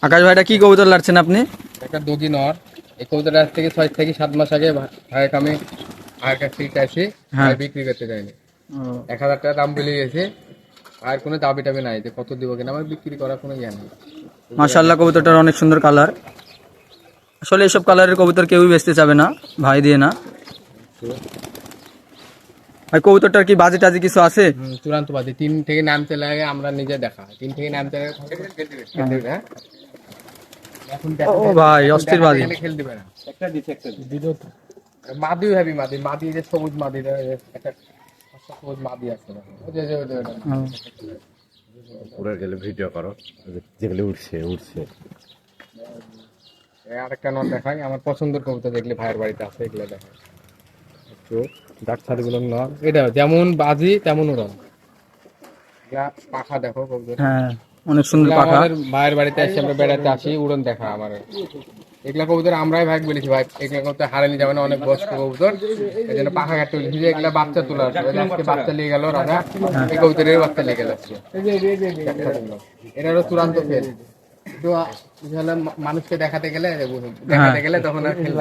আকাশ ভাইটা কি কবুতর লাড়ছেন আপনি? একটা দুগি নর। এই কবুতরটা আজ থেকে 6 থেকে 7 মাস আগে ভাইয়ের আমি ভাইয়ের কাছ থেকে চাইছি, ভাই বিক্রি করতে চাইনি। 1000 টাকা দাম বলে গেছে। আর কোনো দাবি টাবি নাই যে কত দিব কিনা, আমার বিক্রি করার কোনো জ্ঞান নেই। মাশাআল্লাহ, কবুতরটার অনেক সুন্দর কালার। আসলে এসব কালারের কবুতর কেউই বেচতে চাবে না, ভাই দিয়ে না। ভাই কবুতরটার কি বাজে টাজে কিছু আছে? চূড়ান্ত বাদে 3 থেকে নামতে লাগে, আমরা নিজে দেখা 3 থেকে নামতে লাগে। হ্যাঁ এখন ও ভাই অস্থির বাজে। খেল দিবে না। একটা দিদো তো মাদি ভাবি, মাদি যে সবুজ মাদি, একটা সবুজ মাদি আছে। ওই যে উড়ে গেলে ভিডিও করো, যেগুলো উঠছে। আরেকটা নট দেখাই, আমার পছন্দের কবুতর দেখলে ভাইয়ের বাড়িতে আছে, এগুলো দেখাই একটু। ডাক্তার গুলো নট, এটা যেমন বাজি তেমন উড়ন। পাখা দেখো কবুতর, হ্যাঁ, অনেক সুন্দর পাখা। আমাদের ভাইয়ের বাড়িতে এসে আমরা বেড়াতে আসি, উড়ন দেখা আমার। এগুলা কবুতর আমরাই ভাই বলেছি, ভাই এগুলা কবুতর হারানি যাবে না, অনেক বয়স্ক কবুতর, এই জন্য পাখা কাটতে বলেছি। যে এগুলা বাচ্চা তোলা আছে, আজকে বাচ্চা নিয়ে গেল রাজা, এই কবুতরের বাচ্চা নিয়ে গেল আজকে। এটারও চূড়ান্ত ফেল। তো মানুষকে দেখাতে গেলে তখন আর ফেল